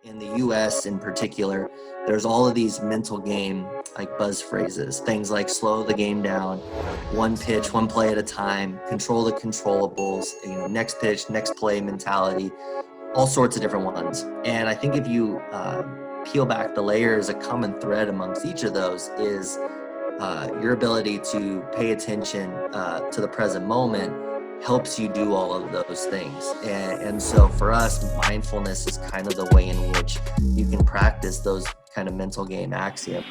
in the US in particular, there's all of these mental game like buzz phrases, things like slow the game down, one pitch, one play at a time, control the controllables, next pitch, next play mentality, all sorts of different ones. And I think if you peel back the layers, a common thread amongst each of those is your ability to pay attention to the present moment helps you do all of those things. And so for us, mindfulness is kind of the way in which you can practice those kind of mental game axioms.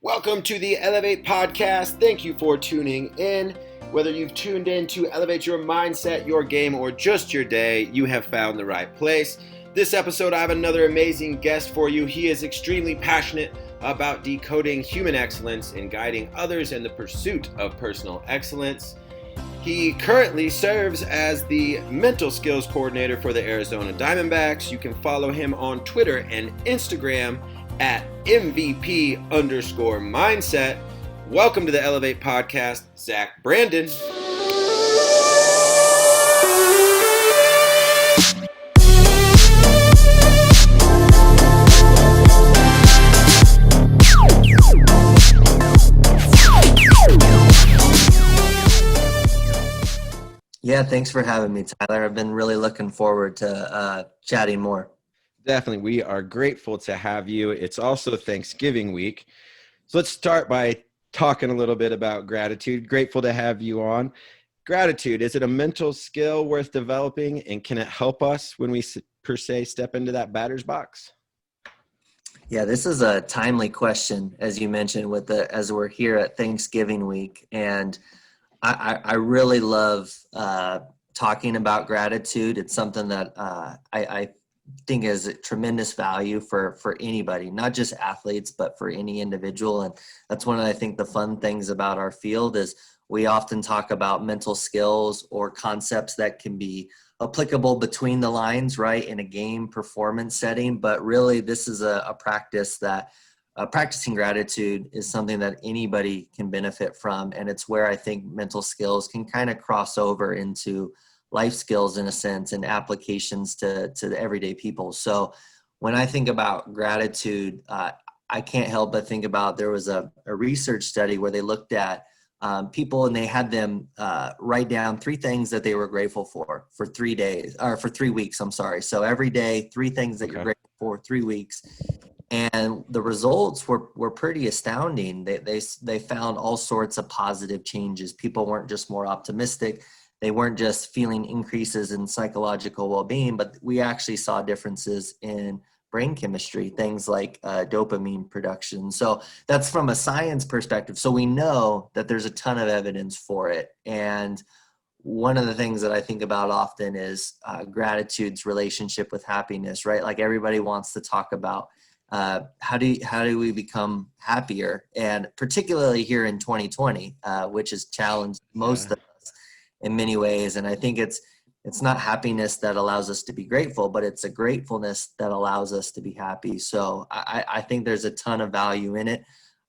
Welcome to the Elev8 podcast. Thank you for tuning in. Whether you've tuned in to elevate your mindset, your game, or just your day, you have found the right place. This episode, I have another amazing guest for you. He is extremely passionate about decoding human excellence and guiding others in the pursuit of personal excellence. He currently serves as the mental skills coordinator for the Arizona Diamondbacks. You can follow him on Twitter and Instagram at MVP_mindset. Welcome to the Elev8 podcast, Zach Brandon. Yeah, thanks for having me, Tyler. I've been really looking forward to chatting more. Definitely. We are grateful to have you. It's also Thanksgiving week. So let's start by talking a little bit about gratitude. Grateful to have you on. Gratitude, is it a mental skill worth developing, and can it help us when we, per se, step into that batter's box? Yeah, this is a timely question, as you mentioned, as we're here at Thanksgiving week. And I really love talking about gratitude. It's something that I think is a tremendous value for anybody, not just athletes, but for any individual. And that's one of, I think, the fun things about our field is we often talk about mental skills or concepts that can be applicable between the lines, right, in a game performance setting. But really, this is a practice that practicing gratitude is something that anybody can benefit from. And it's where I think mental skills can kind of cross over into life skills in a sense and applications to the everyday people. So when I think about gratitude, I can't help but think about, there was a research study where they looked at people and they had them write down 3 things that they were grateful for 3 days, or for 3 weeks, I'm sorry. So every day, 3 things that you're grateful for, 3 weeks. And the results were pretty astounding. They found all sorts of positive changes. People weren't just more optimistic. They weren't just feeling increases in psychological well-being, but we actually saw differences in brain chemistry, things like dopamine production. So that's from a science perspective. So we know that there's a ton of evidence for it. And one of the things that I think about often is gratitude's relationship with happiness, right? Like everybody wants to talk about how do we become happier, and particularly here in 2020, which has challenged most of us in many ways. And I think it's not happiness that allows us to be grateful, but it's a gratefulness that allows us to be happy. So I think there's a ton of value in it.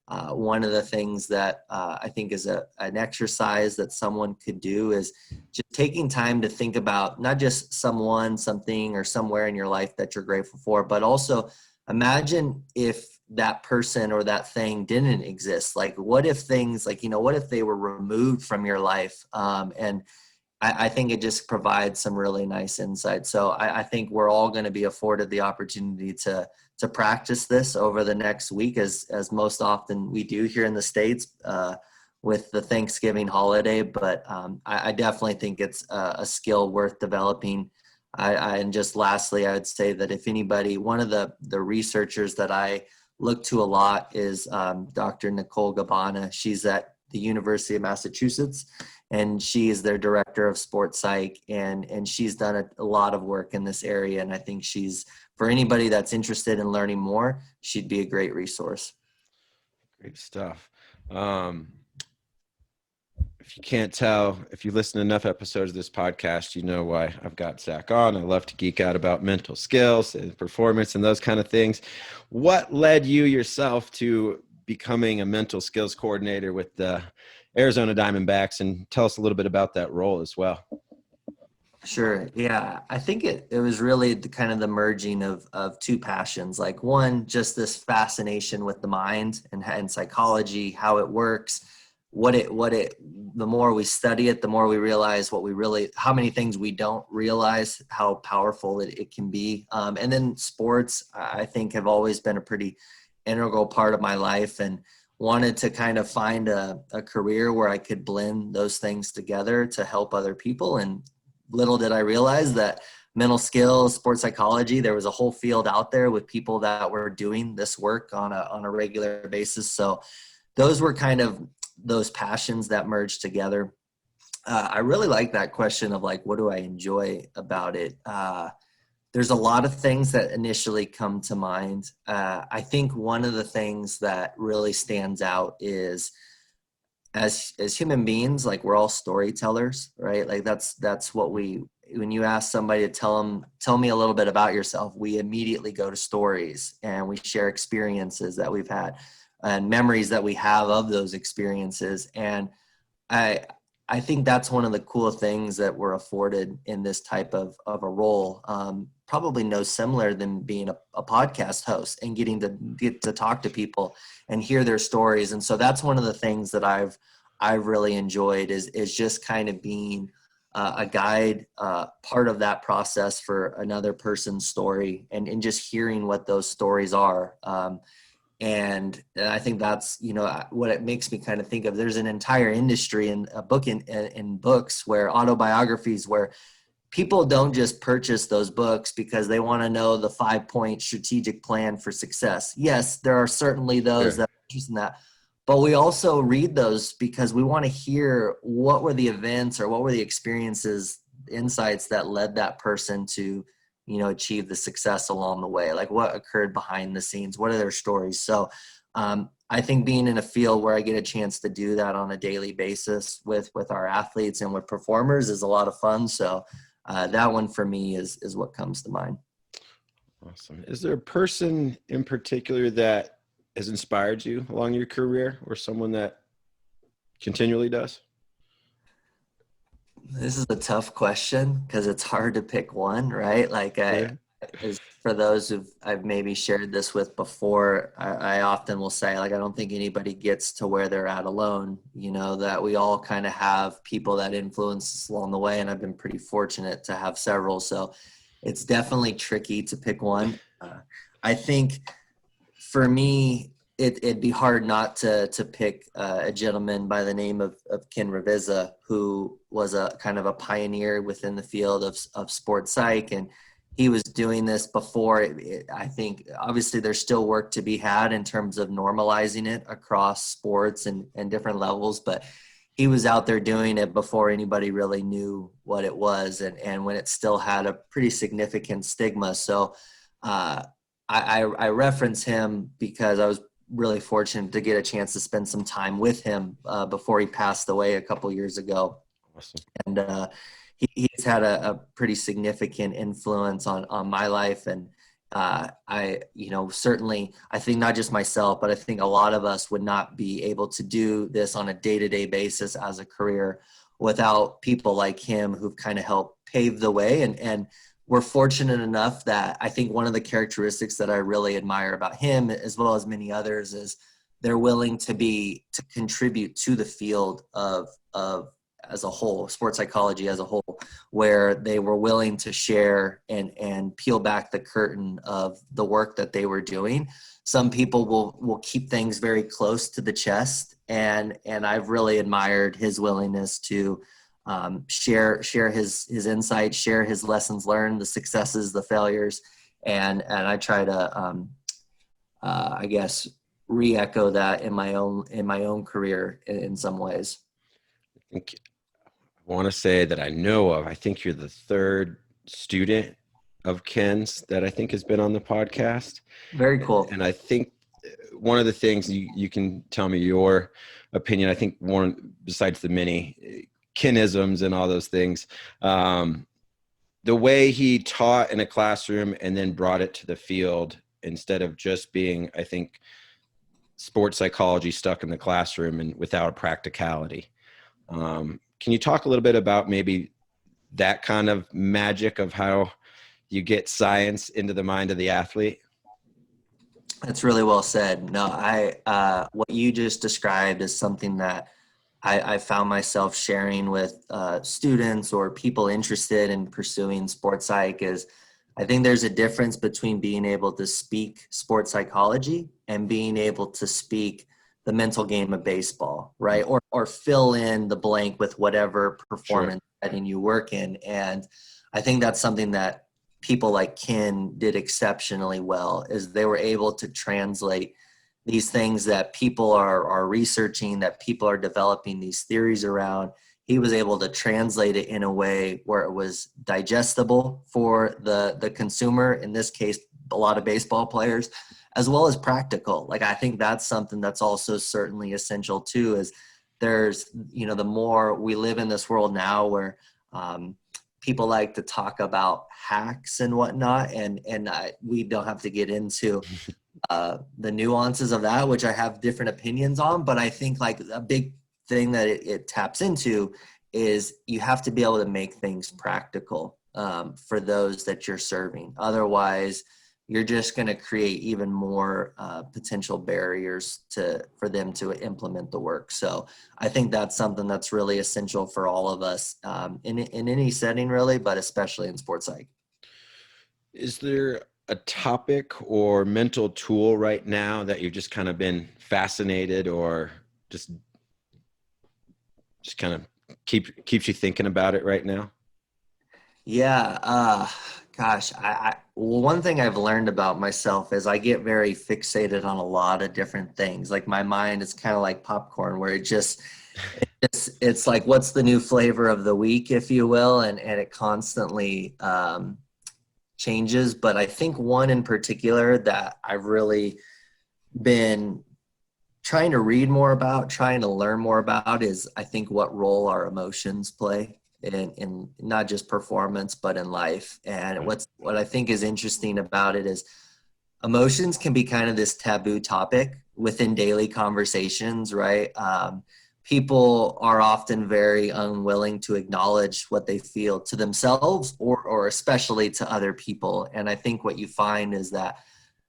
One of the things that I think is an exercise that someone could do is just taking time to think about not just someone, something, or somewhere in your life that you're grateful for, but also imagine if that person or that thing didn't exist. Like, what if things like, what if they were removed from your life? And I think it just provides some really nice insight. So I think we're all going to be afforded the opportunity to practice this over the next week, as most often we do here in the States with the Thanksgiving holiday. But I definitely think it's a skill worth developing. And just lastly, I would say that if anybody, one of the researchers that I look to a lot is Dr. Nicole Gabbana. She's at the University of Massachusetts, and she is their director of sports psych, and she's done a lot of work in this area. And I think for anybody that's interested in learning more, she'd be a great resource. Great stuff. If you can't tell, if you listen to enough episodes of this podcast, you know why I've got Zach on. I love to geek out about mental skills and performance and those kind of things. What led you yourself to becoming a mental skills coordinator with the Arizona Diamondbacks, and tell us a little bit about that role as well. Sure. Yeah. I think it was really the kind of the merging of two passions. Like one, just this fascination with the mind and psychology, how it works, the more we study it, the more we realize how many things we don't realize, how powerful it can be. And then sports, I think, have always been a pretty integral part of my life, and wanted to kind of find a career where I could blend those things together to help other people. And little did I realize that mental skills, sports psychology, there was a whole field out there with people that were doing this work on a regular basis. So those were kind of those passions that merged together. I really like that question of like, what do I enjoy about it? There's a lot of things that initially come to mind. I think one of the things that really stands out is as human beings, like we're all storytellers, right? Like that's what when you ask somebody to tell me a little bit about yourself, we immediately go to stories and we share experiences that we've had and memories that we have of those experiences. And I I think that's one of the cool things that we're afforded in this type of a role. Probably no similar than being a podcast host and get to talk to people and hear their stories. And so that's one of the things that I've really enjoyed is just kind of being a guide, part of that process for another person's story and just hearing what those stories are. And I think that's, what it makes me kind of think of. There's an entire industry in a book in books where autobiographies, where people don't just purchase those books because they want to know the 5-point strategic plan for success. Yes, there are certainly those Sure. that are interested in that, but we also read those because we want to hear what were the events or what were the experiences, insights that led that person to achieve the success along the way. Like what occurred behind the scenes, what are their stories? So I think being in a field where I get a chance to do that on a daily basis with our athletes and with performers is a lot of fun. So that one for me is what comes to mind. Awesome. Is there a person in particular that has inspired you along your career, or someone that continually does? This is a tough question because it's hard to pick one, right? Like Sure. as for those I've maybe shared this with before, I often will say, like, I don't think anybody gets to where they're at alone, that we all kind of have people that influence us along the way. And I've been pretty fortunate to have several. So it's definitely tricky to pick one. I think for me, it'd be hard not to pick a gentleman by the name of Ken Ravizza, who was a kind of a pioneer within the field of sports psych. And he was doing this before. I think obviously there's still work to be had in terms of normalizing it across sports and different levels, but he was out there doing it before anybody really knew what it was, and when it still had a pretty significant stigma. So I reference him because I was really fortunate to get a chance to spend some time with him before he passed away a couple years ago. Awesome. And he's had a pretty significant influence on my life. And certainly I think not just myself, but I think a lot of us would not be able to do this on a day-to-day basis as a career without people like him who've kind of helped pave the way. And we're fortunate enough that I think one of the characteristics that I really admire about him, as well as many others, is they're willing to contribute to the field of as a whole, sports psychology as a whole, where they were willing to share and peel back the curtain of the work that they were doing. Some people will keep things very close to the chest, and I've really admired his willingness to share his insights, share his lessons learned, the successes, the failures, and I try to I guess re-echo that in my own career in some ways. I want to say that I know of. I think you're the third student of Ken's that I think has been on the podcast. Very cool. And I think one of the things you can tell me your opinion. I think one, besides the many Kenisms and all those things, the way he taught in a classroom and then brought it to the field instead of just being, I think, sports psychology stuck in the classroom and without practicality. Can you talk a little bit about maybe that kind of magic of how you get science into the mind of the athlete? That's really well said. No, what you just described is something that I found myself sharing with students or people interested in pursuing sports psych. Is I think there's a difference between being able to speak sports psychology and being able to speak the mental game of baseball, right? Or fill in the blank with whatever Sure. performance setting you work in. And I think that's something that people like Ken did exceptionally well, is they were able to translate these things that people are researching, that people are developing these theories around. He was able to translate it in a way where it was digestible for the consumer, in this case a lot of baseball players, as well as practical. Like, I think that's something that's also certainly essential too, is there's, the more we live in this world now where people like to talk about hacks and whatnot, and we don't have to get into the nuances of that, which I have different opinions on. But I think like a big thing that it taps into is you have to be able to make things practical for those that you're serving. Otherwise, you're just going to create even more potential barriers for them to implement the work. So I think that's something that's really essential for all of us in any setting, really, but especially in sports psych. Is there a topic or mental tool right now that you've just kind of been fascinated, or just kind of keeps you thinking about it right now? Yeah, gosh, well, one thing I've learned about myself is I get very fixated on a lot of different things. Like, my mind is kind of like popcorn, where it's like, what's the new flavor of the week, if you will, and it constantly changes. But I think one in particular that I've really been trying to read more about, trying to learn more about, is I think what role our emotions play in not just performance, but in life. And Right. what I think is interesting about it is emotions can be kind of this taboo topic within daily conversations, right? People are often very unwilling to acknowledge what they feel to themselves, or especially to other people. And I think what you find is that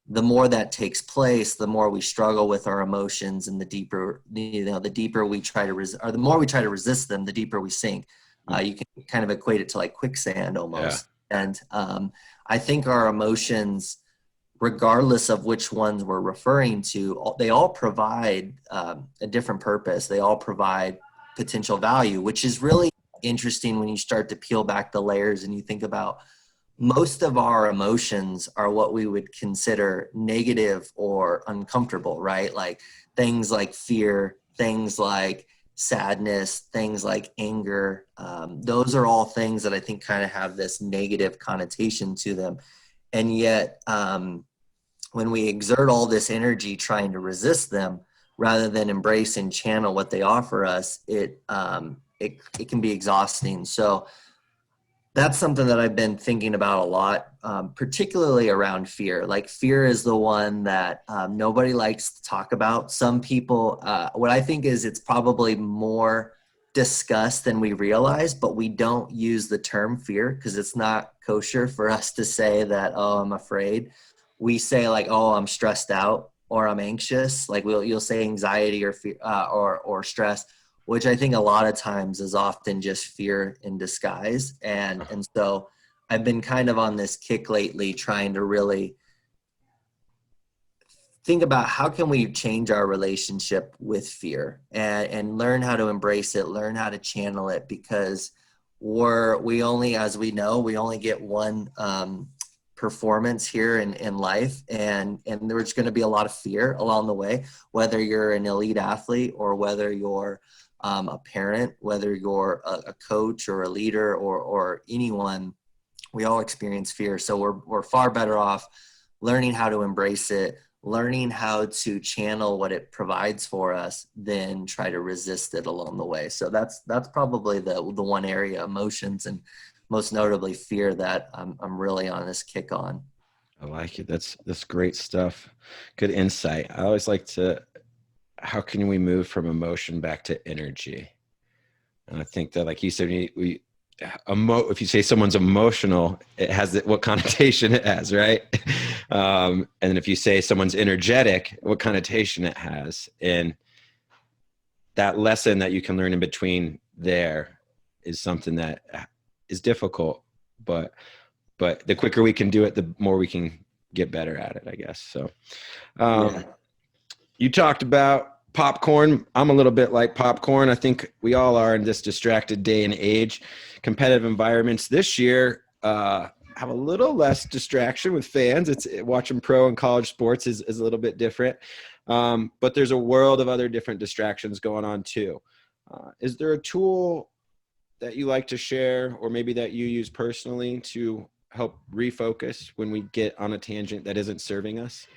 the more that takes place, the more we struggle with our emotions, and the deeper, the deeper we try to or the more we try to resist them, the deeper we sink. You can kind of equate it to like quicksand Yeah. almost. And I think our emotions, regardless of which ones we're referring to, they all provide a different purpose. They all provide potential value, which is really interesting when you start to peel back the layers and you think about most of our emotions are what we would consider negative or uncomfortable, right? Like things like fear, things like sadness, things like anger. Those are all things that I think kind of have this negative connotation to them. And yet, when we exert all this energy trying to resist them rather than embrace and channel what they offer us, it can be exhausting. So that's something that I've been thinking about a lot, particularly around fear. Like, fear is the one that nobody likes to talk about. Some people, what I think is it's probably more discussed than we realize, but we don't use the term fear because it's not kosher for us to say that, oh, I'm afraid. We say like, oh, I'm stressed out or I'm anxious. Like, you'll say anxiety or fear, or stress, which I think a lot of times is often just fear in disguise. And so I've been kind of on this kick lately, trying to really think about how can we change our relationship with fear, and learn how to embrace it, learn how to channel it, because we only, as we know, we only get one performance here in life, and there's going to be a lot of fear along the way, whether you're an elite athlete or whether you're a parent, whether you're a coach or a leader, or anyone. We all experience fear. So we're far better off learning how to embrace it, learning how to channel what it provides for us, than try to resist it along the way. So that's probably the one area, emotions, and most notably fear, that I'm really on this kick on. I like it. That's great stuff. Good insight. I always like to, how can we move from emotion back to energy? And I think that, like you said, we if you say someone's emotional, it has what connotation it has, right? And if you say someone's energetic, what connotation it has. And that lesson that you can learn in between there is something that is difficult, but the quicker we can do it, the more we can get better at it, I guess. So Yeah. you talked about popcorn. I'm a little bit like popcorn. I think we all are in this distracted day and age. Competitive environments this year have a little less distraction with fans. It's watching pro and college sports is a little bit different. But there's a world of other different distractions going on too. Is there a tool that you like to share, or maybe that you use personally to help refocus when we get on a tangent that isn't serving us?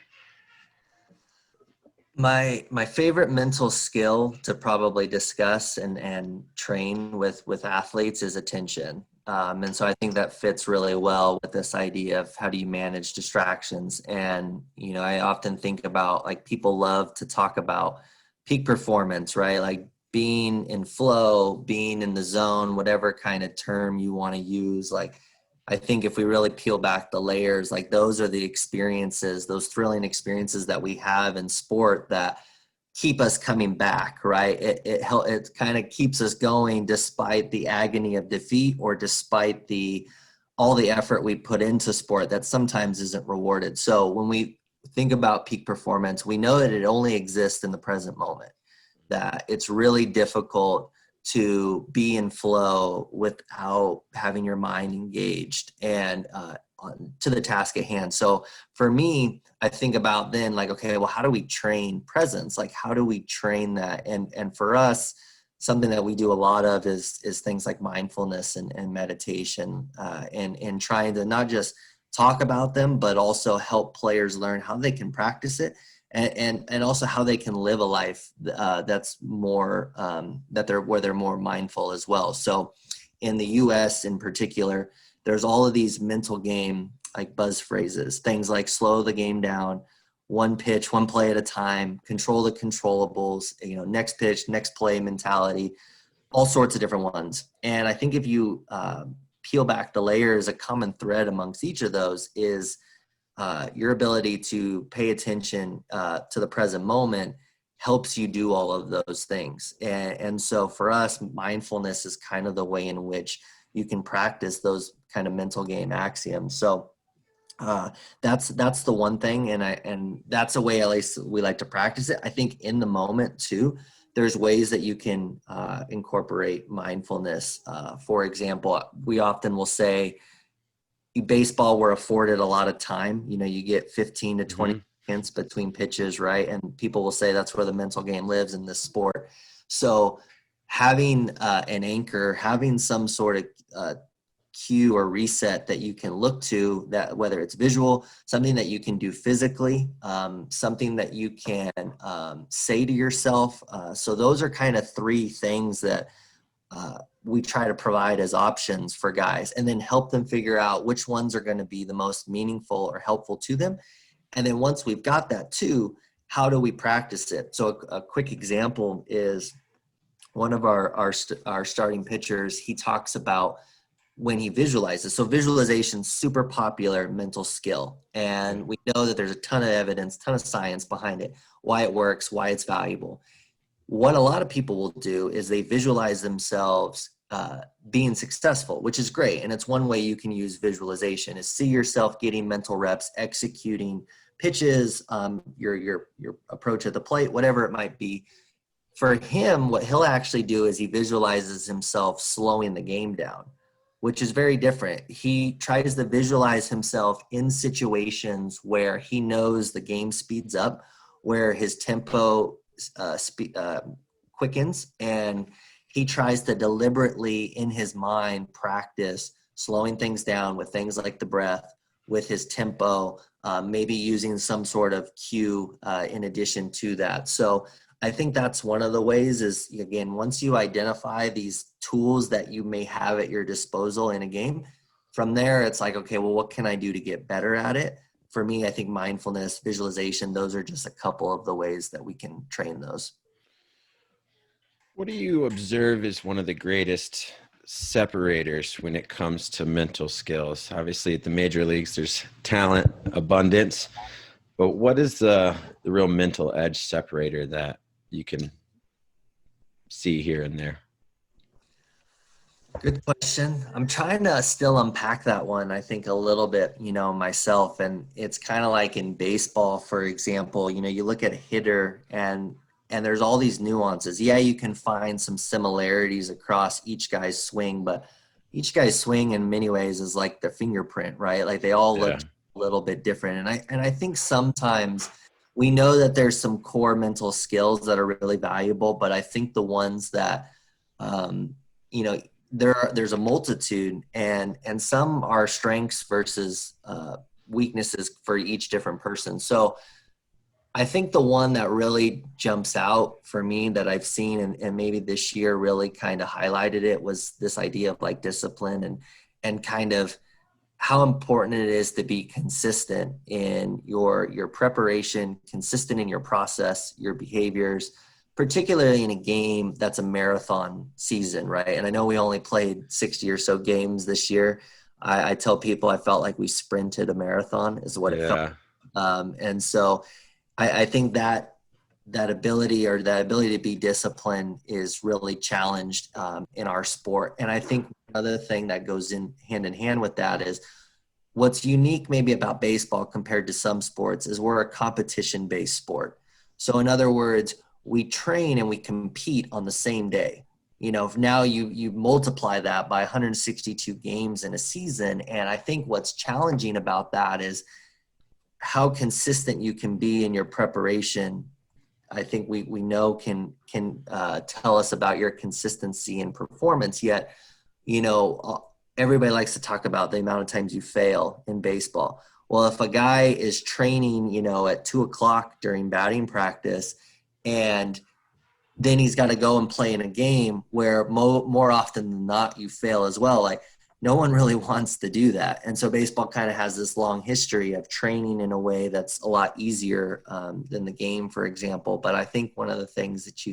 My favorite mental skill to probably discuss and train with athletes is attention. And so I think that fits really well with this idea of how do you manage distractions. And, you know, I often think about, like, people love to talk about peak performance, right? Like being in flow, being in the zone, whatever kind of term you want to use. Like, I think if we really peel back the layers, like, those are the experiences, those thrilling experiences that we have in sport that keep us coming back, right? It kind of keeps us going despite the agony of defeat, or despite all the effort we put into sport that sometimes isn't rewarded. So when we think about peak performance, we know that it only exists in the present moment, that it's really difficult to be in flow without having your mind engaged and to the task at hand. So for me, I think about then, like, okay, well, how do we train presence? Like, how do we train that? And for us, something that we do a lot of is things like mindfulness and meditation, and trying to not just talk about them, but also help players learn how they can practice it, and also how they can live a life that's more where they're more mindful as well. So in the US in particular, there's all of these mental game, like, buzz phrases, things like slow the game down, one pitch, one play at a time, control the controllables, you know, next pitch, next play mentality, all sorts of different ones. And I think if you peel back the layers, a common thread amongst each of those is your ability to pay attention to the present moment helps you do all of those things. And so for us, mindfulness is kind of the way in which you can practice those kind of mental game axioms. So that's the one thing, and that's a way at least we like to practice it. I think in the moment too, there's ways that you can incorporate mindfulness. For example, we often will say, baseball, we're afforded a lot of time. You know, you get 15 to 20 seconds between pitches, right? And people will say that's where the mental game lives in this sport. So having an anchor, having some sort of cue or reset that you can look to, that whether it's visual, something that you can do physically, something that you can say to yourself. So those are kind of three things that we try to provide as options for guys, and then help them figure out which ones are going to be the most meaningful or helpful to them. And then once we've got that too, how do we practice it? So a quick example is one of our starting pitchers. He talks about when he visualizes. So visualization, super popular mental skill. And we know that there's a ton of evidence, ton of science behind it, why it works, why it's valuable. What a lot of people will do is they visualize themselves being successful, which is great. And it's one way you can use visualization, is see yourself getting mental reps, executing pitches, your approach at the plate, whatever it might be. For him, what he'll actually do is he visualizes himself slowing the game down, which is very different. He tries to visualize himself in situations where he knows the game speeds up, where his tempo quickens, and he tries to deliberately in his mind practice slowing things down with things like the breath, with his tempo, maybe using some sort of cue in addition to that. So I think that's one of the ways is, again, once you identify these tools that you may have at your disposal in a game, from there it's like, okay, well, what can I do to get better at it? For me, I think mindfulness, visualization, those are just a couple of the ways that we can train those. What do you observe as one of the greatest separators when it comes to mental skills? Obviously, at the major leagues, there's talent abundance, but what is the real mental edge separator that you can see here and there? Good question. I'm trying to still unpack that one, I think, a little bit, myself. And it's kind of like in baseball, for example, you look at a hitter and there's all these nuances. Yeah, you can find some similarities across each guy's swing, but each guy's swing in many ways is like their fingerprint, right? Like they all look Yeah. a little bit different. And I think sometimes we know that there's some core mental skills that are really valuable, but I think the ones that um, you know there's a multitude, and some are strengths versus weaknesses for each different person. So I think the one that really jumps out for me that I've seen, and maybe this year really kind of highlighted it, was this idea of like discipline and kind of how important it is to be consistent in your preparation, consistent in your process, your behaviors, particularly in a game that's a marathon season, right? And I know we only played 60 or so games this year. I tell people I felt like we sprinted a marathon is what it felt. Yeah. And so I think that ability to be disciplined is really challenged in our sport. And I think another thing that goes in hand with that is what's unique maybe about baseball compared to some sports is we're a competition-based sport. So in other words, we train and we compete on the same day. Now you multiply that by 162 games in a season. And I think what's challenging about that is how consistent you can be in your preparation. I think we know can tell us about your consistency and performance. Yet, everybody likes to talk about the amount of times you fail in baseball. Well, if a guy is training, at 2:00 during batting practice, and then he's got to go and play in a game where more often than not you fail as well. Like no one really wants to do that. And so baseball kind of has this long history of training in a way that's a lot easier than the game, for example. But I think one of the things that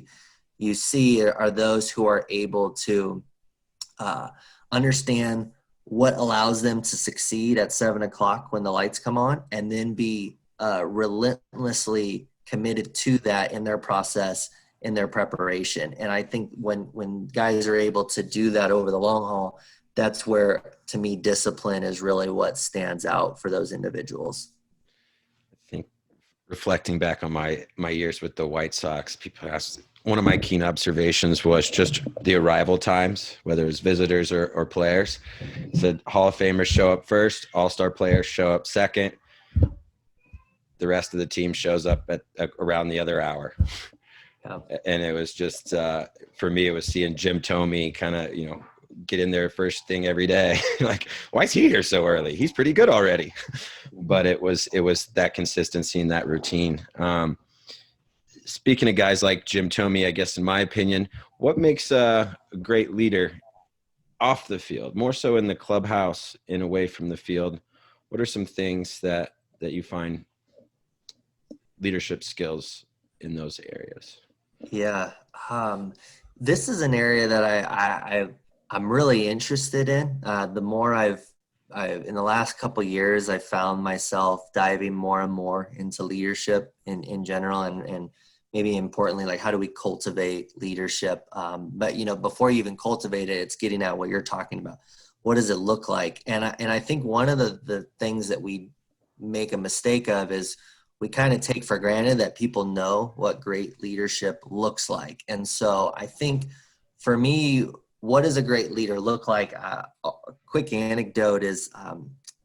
you see are those who are able to understand what allows them to succeed at 7:00 when the lights come on, and then be relentlessly committed to that in their process, in their preparation. And I think when guys are able to do that over the long haul, that's where, to me, discipline is really what stands out for those individuals. I think reflecting back on my years with the White Sox, people asked, one of my keen observations was just the arrival times, whether it's visitors or players. Said Hall of Famers show up first, all-star players show up second. The rest of the team shows up at around the other hour. Yeah. And it was just, for me, it was seeing Jim Thome kind of, get in there first thing every day. Like, why is he here so early? He's pretty good already. But it was that consistency and that routine. Speaking of guys like Jim Thome, I guess in my opinion, what makes a great leader off the field, more so in the clubhouse and away from the field? What are some things that you find leadership skills in those areas? Yeah. This is an area that I'm really interested in. The more I've in the last couple of years, I've found myself diving more and more into leadership in general, and maybe importantly, like how do we cultivate leadership? But before you even cultivate it, it's getting at what you're talking about. What does it look like? And I think one of the things that we make a mistake of is we kind of take for granted that people know what great leadership looks like. And so I think for me, what does a great leader look like? A quick anecdote is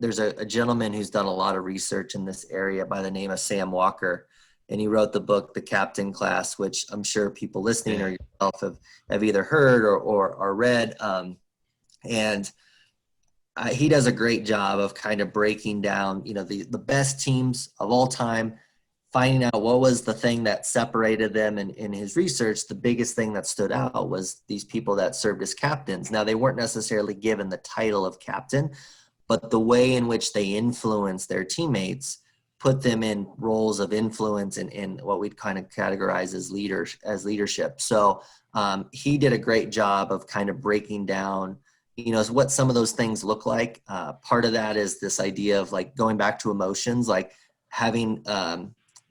there's a gentleman who's done a lot of research in this area by the name of Sam Walker. And he wrote the book, The Captain Class, which I'm sure people listening or yourself have either heard or read. He does a great job of kind of breaking down, the best teams of all time, finding out what was the thing that separated them. And in his research, the biggest thing that stood out was these people that served as captains. Now, they weren't necessarily given the title of captain, but the way in which they influenced their teammates put them in roles of influence and what we'd kind of categorize as leadership. So he did a great job of kind of breaking down, what some of those things look like. Part of that is this idea of like going back to emotions, like having,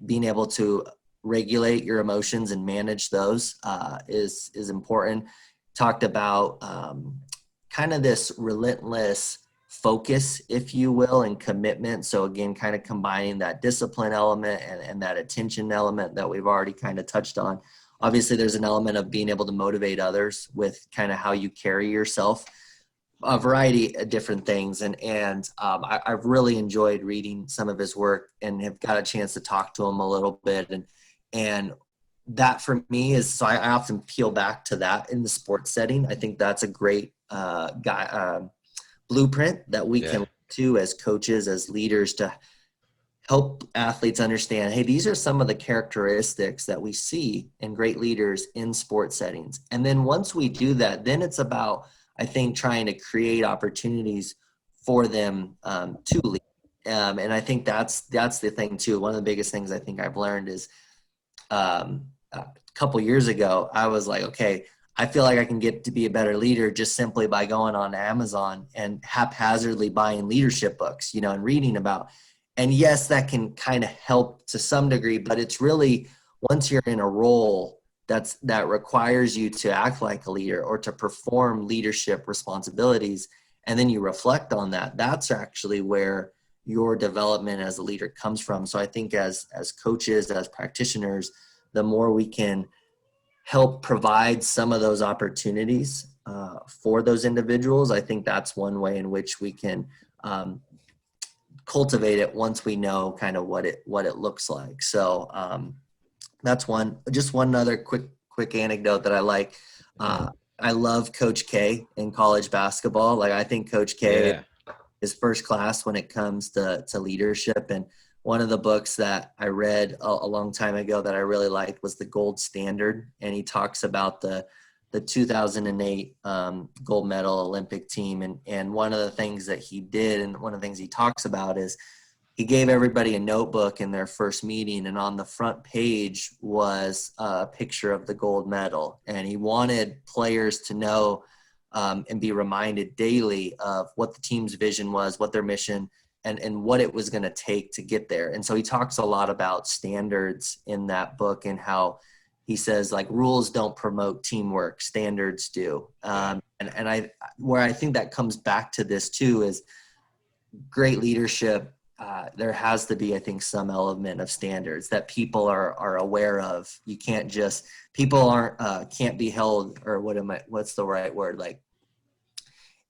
being able to regulate your emotions and manage those is important. Talked about kind of this relentless focus, if you will, and commitment. So again, kind of combining that discipline element and that attention element that we've already kind of touched on. Obviously, there's an element of being able to motivate others with kind of how you carry yourself, a variety of different things. And I've really enjoyed reading some of his work and have got a chance to talk to him a little bit. And that for me is, so I often peel back to that in the sports setting. I think that's a great blueprint that we can look to as coaches, as leaders, to help athletes understand, hey, these are some of the characteristics that we see in great leaders in sports settings. And then once we do that, then it's about, I think, trying to create opportunities for them to lead. And I think that's the thing too. One of the biggest things I think I've learned is a couple years ago, I was like, okay, I feel like I can get to be a better leader just simply by going on Amazon and haphazardly buying leadership books, and reading about. And yes, that can kind of help to some degree, but it's really, once you're in a role that requires you to act like a leader or to perform leadership responsibilities, and then you reflect on that, that's actually where your development as a leader comes from. So I think as coaches, as practitioners, the more we can help provide some of those opportunities for those individuals, I think that's one way in which we can cultivate it once we know kind of what it looks like. So that's one. Just one other quick anecdote that I like. I love Coach K in college basketball. Like, I think Coach K is first class when it comes to leadership. And one of the books that I read a long time ago that I really liked was The Gold Standard. And he talks about the 2008 gold medal Olympic team. And one of the things that he did, and one of the things he talks about, is he gave everybody a notebook in their first meeting, and on the front page was a picture of the gold medal. And he wanted players to know and be reminded daily of what the team's vision was, what their mission, and what it was going to take to get there. And so he talks a lot about standards in that book, and how he says, like, rules don't promote teamwork, standards do. And where I think that comes back to this too is great leadership. There has to be, I think, some element of standards that people are aware of. You can't just, people can't be held, or what's the right word? Like,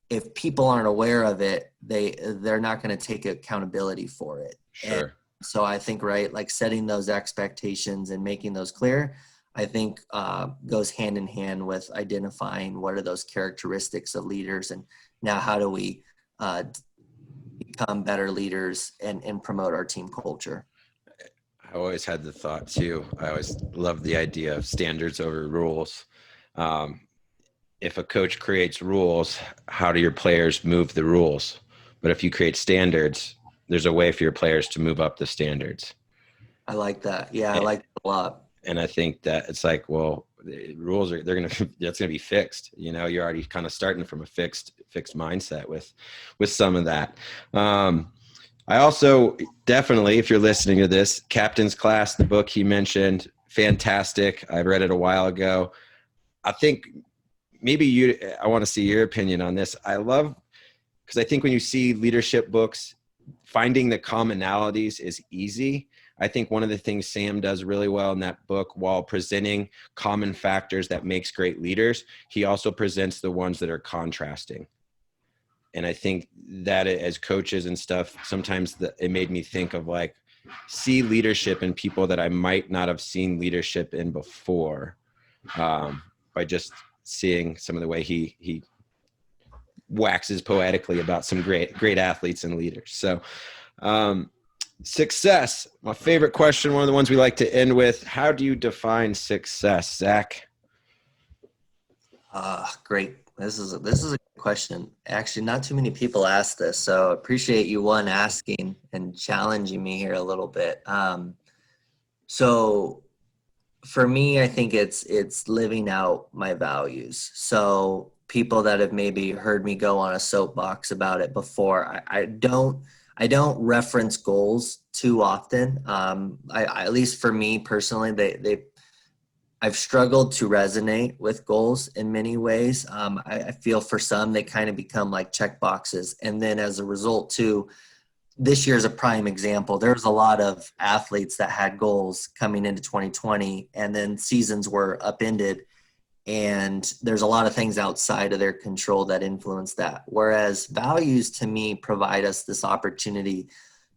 if people aren't aware of it, they're not going to take accountability for it. Sure. And so I think, right, like setting those expectations and making those clear, I think goes hand in hand with identifying what are those characteristics of leaders, and now how do we become better leaders and promote our team culture. I always had the thought too. I always loved the idea of standards over rules. If a coach creates rules, how do your players move the rules? But if you create standards, there's a way for your players to move up the standards. I like that. Yeah, I like that a lot. And I think that it's like, well, the rules that's going to be fixed. You're already kind of starting from a fixed mindset with some of that. I also definitely, if you're listening to this, Captain's Class, the book he mentioned, fantastic. I read it a while ago. I think maybe I want to see your opinion on this. Because I think when you see leadership books, finding the commonalities is easy. I think one of the things Sam does really well in that book, while presenting common factors that makes great leaders, he also presents the ones that are contrasting. And I think that as coaches and stuff, sometimes it made me think of, like, see leadership in people that I might not have seen leadership in before, by just seeing some of the way he waxes poetically about some great athletes and leaders. So, success, my favorite question, one of the ones we like to end with. How do you define success, Zach? Great This is a good question. Actually, not too many people ask this, so appreciate you one asking and challenging me here a little bit. So for me, I think it's living out my values. So people that have maybe heard me go on a soapbox about it before, I don't reference goals too often. At least for me personally, they I've struggled to resonate with goals in many ways. I feel for some they kind of become like check boxes, and then as a result too, this year is a prime example. There's a lot of athletes that had goals coming into 2020, and then seasons were upended, and there's a lot of things outside of their control that influence that. Whereas values to me provide us this opportunity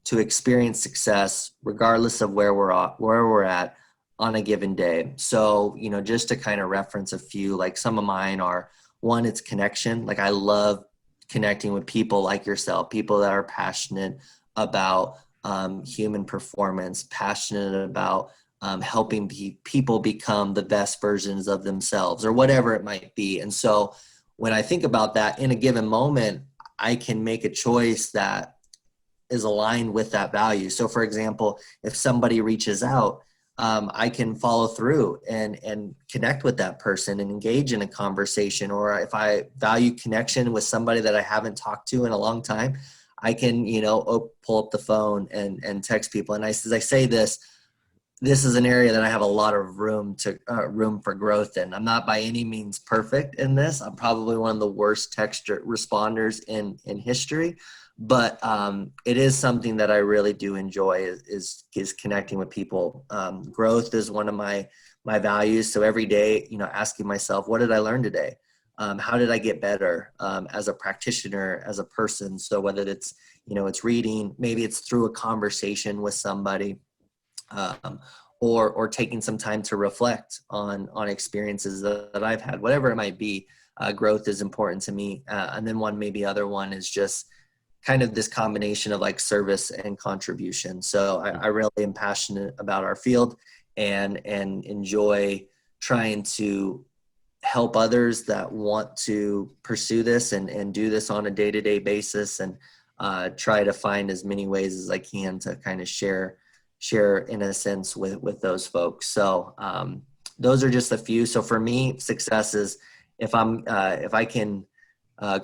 to experience success regardless of where we're at on a given day. So, just to kind of reference a few, like some of mine are, one, it's connection. Like I love connecting with people like yourself, people that are passionate about human performance, passionate about helping people become the best versions of themselves or whatever it might be. And so when I think about that in a given moment, I can make a choice that is aligned with that value. So for example, if somebody reaches out, I can follow through and connect with that person and engage in a conversation. Or if I value connection with somebody that I haven't talked to in a long time, I can, pull up the phone and text people. And as I say this is an area that I have a lot of room for growth in. I'm not by any means perfect in this. I'm probably one of the worst text responders in history, but it is something that I really do enjoy is connecting with people. Growth is one of my values. So every day, asking myself, what did I learn today? How did I get better as a practitioner, as a person? So whether it's reading, maybe it's through a conversation with somebody, or taking some time to reflect on experiences that I've had, whatever it might be. Growth is important to me. And then other one is just kind of this combination of like service and contribution. So I really am passionate about our field and enjoy trying to help others that want to pursue this and do this on a day-to-day basis, and try to find as many ways as I can to kind of share in a sense with those folks. So those are just a few. So for me, success is if I can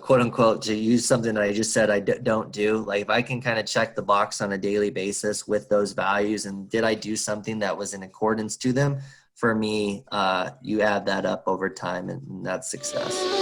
quote unquote, to use something that I just said don't do, like if I can kind of check the box on a daily basis with those values and did I do something that was in accordance to them, for me, you add that up over time and that's success.